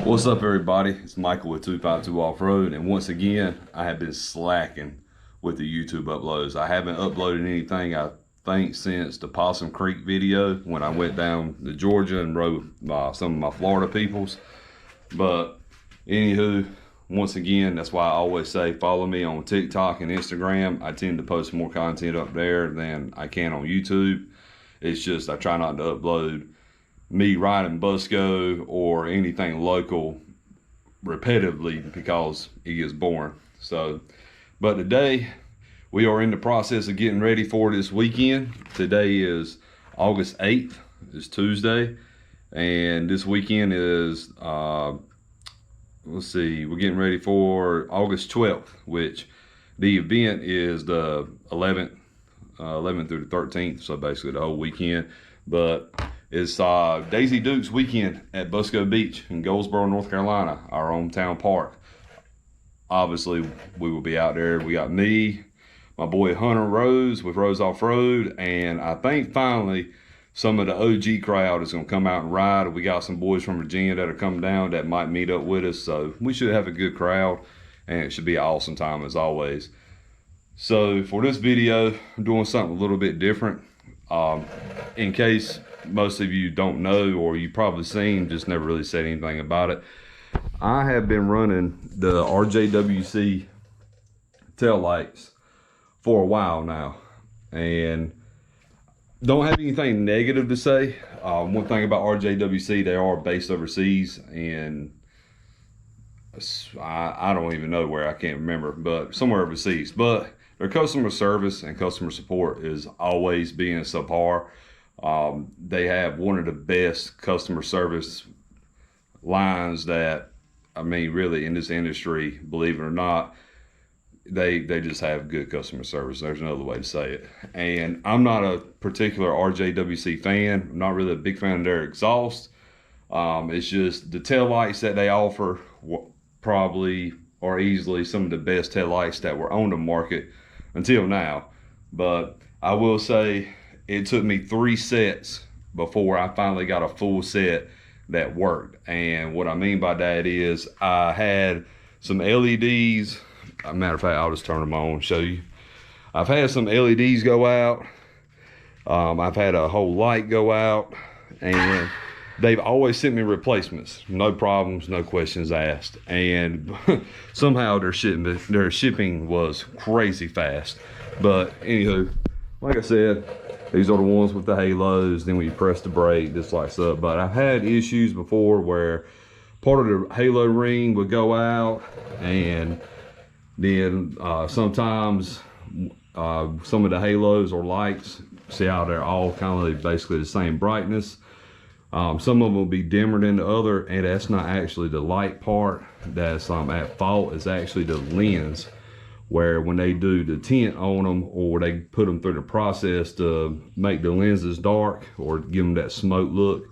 What's up, everybody? It's Michael with 252 Off-Road, and once again I have been slacking with the YouTube uploads. I haven't uploaded anything, I think, since the Possum Creek video when I went down to Georgia and rode some of my Florida peoples. But anywho, once again, that's why I always say follow me on TikTok and Instagram. I tend to post more content up there than I can on YouTube. It's just I try not to upload me riding Busco or anything local repetitively because it gets boring. So, but today we are in the process of getting ready for this weekend. Today is August 8th, it's Tuesday, and this weekend is let's see, we're getting ready for August 12th, which the event is the 11th through the 13th, so basically the whole weekend. But it's Daisy Duke's weekend at Busco Beach in Goldsboro, North Carolina, our hometown park. Obviously, we will be out there. We got me, my boy Hunter Rose with Rose Off-Road, and I think finally some of the OG crowd is going to come out and ride. We got some boys from Virginia that are coming down that might meet up with us, so we should have a good crowd, and it should be an awesome time as always. So for this video, I'm doing something a little bit different. In case most of you don't know, or you probably seen, just never really said anything about it, I have been running the RJWC taillights for a while now, and don't have anything negative to say. One thing about RJWC, they are based overseas, and I don't even know where, I can't remember, but somewhere overseas. But their customer service and customer support is always being subpar. They have one of the best customer service lines that, I mean, really in this industry, believe it or not, they just have good customer service. There's no other way to say it. And I'm not a particular RJWC fan. I'm not really a big fan of their exhaust. It's just the taillights that they offer probably are easily some of the best taillights that were on the market until now. But I will say it took me 3 sets before I finally got a full set that worked. And what I mean by that is I had some LEDs. Matter of fact, I'll just turn them on, show you. I've had some LEDs go out. I've had a whole light go out, and they've always sent me replacements. No problems, no questions asked. And somehow their shipping was crazy fast. But anywho, like I said, these are the ones with the halos. Then when you press the brake, this lights up. But I've had issues before where part of the halo ring would go out, and then sometimes some of the halos or lights, see how they're all kind of basically the same brightness. Some of them will be dimmer than the other, and that's not actually the light part that's at fault. It's actually the lens, where when they do the tint on them, or they put them through the process to make the lenses dark or give them that smoke look,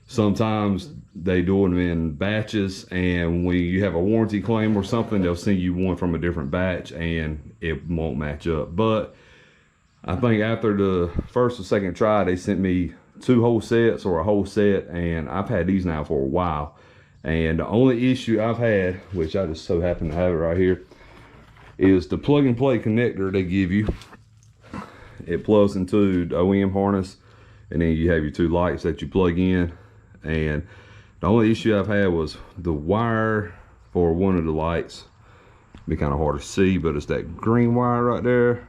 sometimes they do them in batches, and when you have a warranty claim or something, they'll send you one from a different batch and it won't match up. But I think after the first or second try, they sent me 2 whole sets or a whole set, and I've had these now for a while. And the only issue I've had, which I just so happen to have it right here, is the plug and play connector they give you. It plugs into the OEM harness, and then you have your 2 lights that you plug in. And the only issue I've had was the wire for one of the lights. Be kind of hard to see, but it's that green wire right there.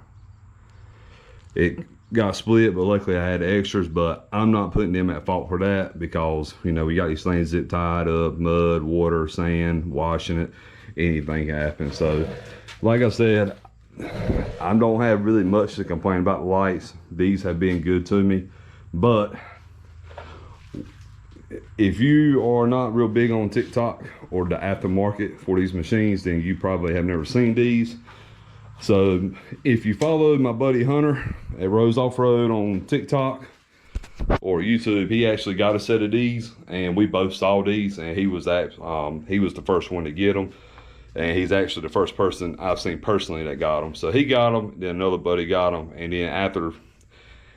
It got split, but luckily I had extras. But I'm not putting them at fault for that, because you know, we got these things zip tied up, mud, water, sand, washing it, anything can happen. So like I said, I don't have really much to complain about the lights. These have been good to me. But if you are not real big on TikTok or the aftermarket for these machines, then you probably have never seen these. So if you follow my buddy Hunter at Rose Off-Road on TikTok or YouTube, he actually got a set of these, and we both saw these, and he was the first one to get them, and he's actually the first person I've seen personally that got them. So he got them, then another buddy got them, and then after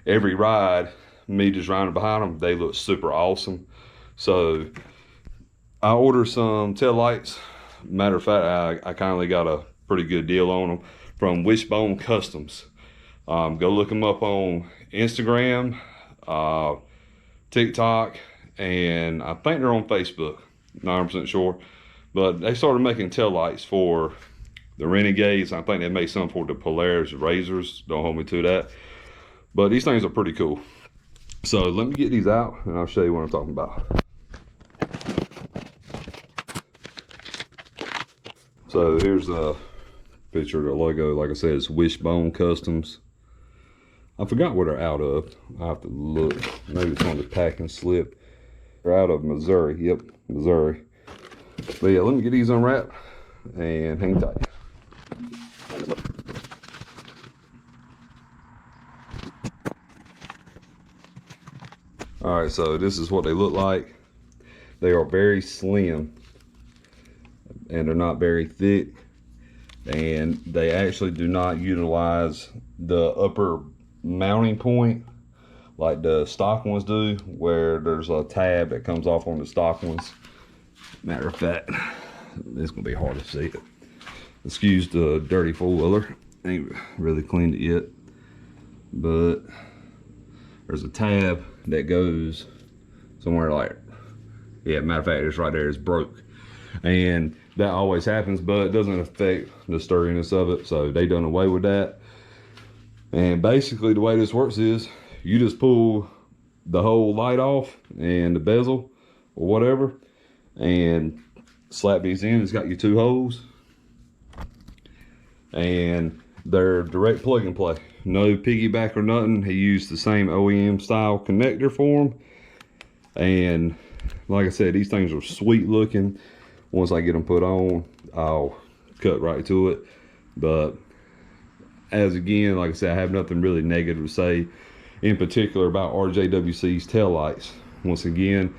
every ride, me just riding behind them, they look super awesome. So I ordered some tail lights. Matter of fact, I kindly got a pretty good deal on them from WishBoneCustoms. Go look them up on Instagram, TikTok, and I think they're on Facebook. 9% sure. But they started making tail lights for the Renegades. I think they made some for the Polaris Razors. Don't hold me to that. But these things are pretty cool. So let me get these out and I'll show you what I'm talking about. So here's a picture of the logo. Like I said, it's WishBoneCustoms. I forgot where they're out of. I have to look. Maybe it's on the packing slip. They're out of Missouri. Yep, Missouri. But yeah, let me get these unwrapped and hang tight. All right, so this is what they look like. They are very slim and they're not very thick, and they actually do not utilize the upper mounting point like the stock ones do, where there's a tab that comes off on the stock ones. Matter of fact, it's gonna be hard to see it. Excuse the dirty four-wheeler, ain't really cleaned it yet, but there's a tab that goes somewhere like, yeah, matter of fact, it's right there, it's broke. And that always happens, but it doesn't affect the sturdiness of it, so they done away with that. And basically the way this works is you just pull the whole light off and the bezel or whatever and slap these in. It's got your two holes and they're direct plug and play, no piggyback or nothing. He used the same OEM style connector for them, and like I said, these things are sweet looking. Once I get them put on, I'll cut right to it. But as again, like I said, I have nothing really negative to say in particular about RJWC's taillights. Once again,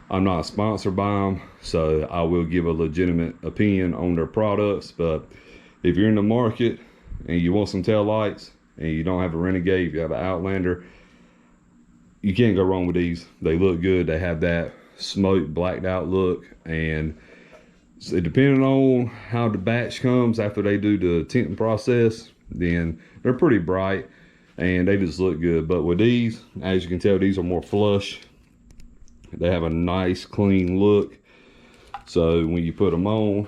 I'm not sponsored by them, so I will give a legitimate opinion on their products. But if you're in the market and you want some taillights and you don't have a Renegade, you have an Outlander, you can't go wrong with these. They look good. They have that smoke blacked out look, and so depending on how the batch comes after they do the tinting process, then they're pretty bright and they just look good. But with these, as you can tell, these are more flush. They have a nice clean look, so when you put them on,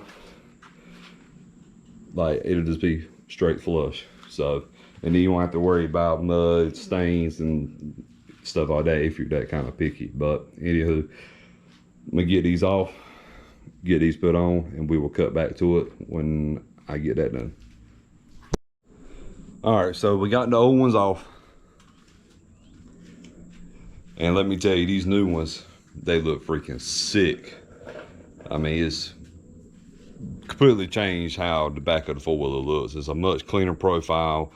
like, it'll just be straight flush. So, and then you won't have to worry about mud, stains, and stuff like that if you're that kind of picky. But anywho, I'm gonna get these off, get these put on, and we will cut back to it when I get that done. All right, so we got the old ones off, and let me tell you, these new ones, they look freaking sick. I mean, it's completely changed how the back of the four-wheeler looks. It's a much cleaner profile.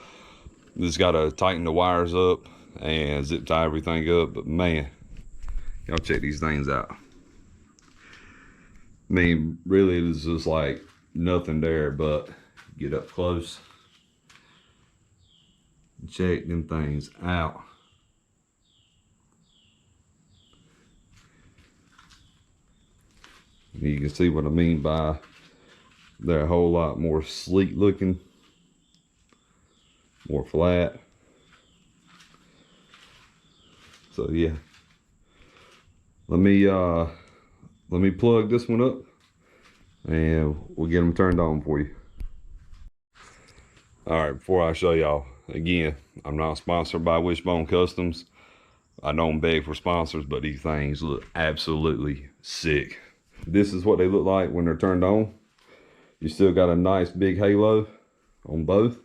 Just gotta tighten the wires up and zip tie everything up. But man, y'all check these things out. I mean, really, it's just like nothing there, but get up close, check them things out. You can see what I mean by they're a whole lot more sleek looking, more flat. So yeah, let me plug this one up and we'll get them turned on for you. All right, before I show y'all, again, I'm not sponsored by WishBoneCustoms. I don't beg for sponsors, but these things look absolutely sick. This is what they look like when they're turned on. You still got a nice big halo on both.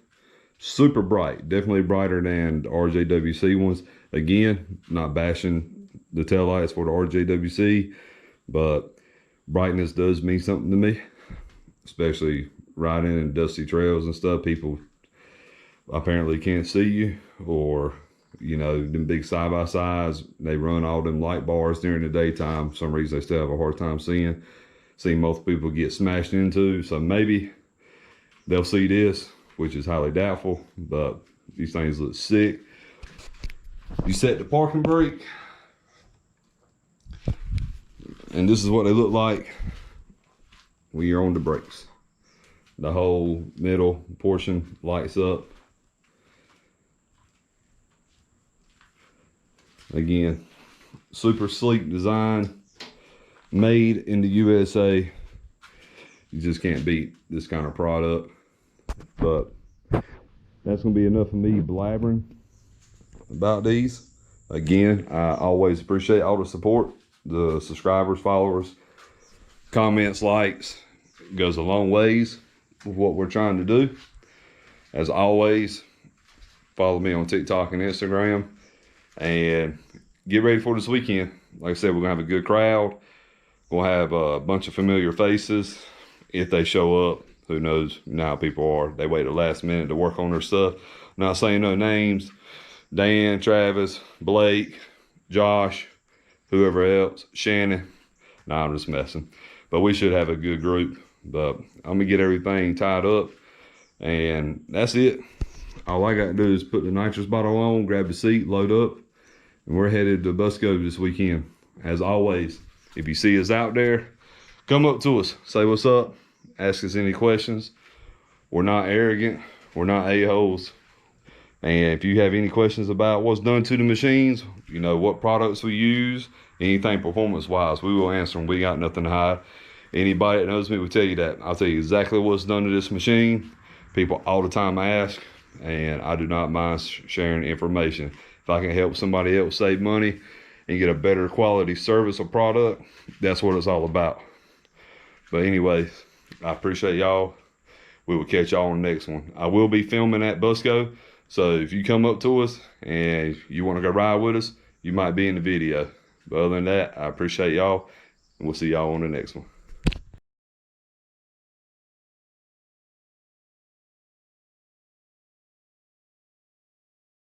Super bright, definitely brighter than the RJWC ones. Again, not bashing the taillights for the RJWC, but brightness does mean something to me, especially riding in dusty trails and stuff. People apparently can't see you, or you know, them big side-by-sides, they run all them light bars during the daytime. For some reason, they still have a hard time seeing. See most people get smashed into, so maybe they'll see this, which is highly doubtful, but these things look sick. You set the parking brake, And this is what they look like when you're on the brakes. The whole middle portion lights up. Again, super sleek design, made in the USA. You just can't beat this kind of product. But that's gonna be enough of me blabbering about these. Again, I always appreciate all the support, the subscribers, followers, comments, likes. It goes a long ways with what we're trying to do. As always, follow me on TikTok and Instagram, and get ready for this weekend. Like I said, we're gonna have a good crowd. We'll have a bunch of familiar faces. If they show up, who knows? You know how people are. They wait the last minute to work on their stuff. Not saying no names. Dan, Travis, Blake, Josh, whoever else, Shannon. Nah, I'm just messing. But we should have a good group. But I'm gonna get everything tied up, and that's it. All I got to do is put the nitrous bottle on, grab the seat, load up, and we're headed to Busco this weekend. As always, if you see us out there, come up to us, say what's up, ask us any questions. We're not arrogant, we're not a-holes. And if you have any questions about what's done to the machines, you know, what products we use, anything performance-wise, we will answer them. We got nothing to hide. Anybody that knows me will tell you that. I'll tell you exactly what's done to this machine. People all the time ask, and I do not mind sharing information. If I can help somebody else save money and get a better quality service or product, that's what it's all about. But anyways, I appreciate y'all. We will catch y'all on the next one. I will be filming at Busco, so if you come up to us and you want to go ride with us, you might be in the video. But other than that, I appreciate y'all, and we'll see y'all on the next one.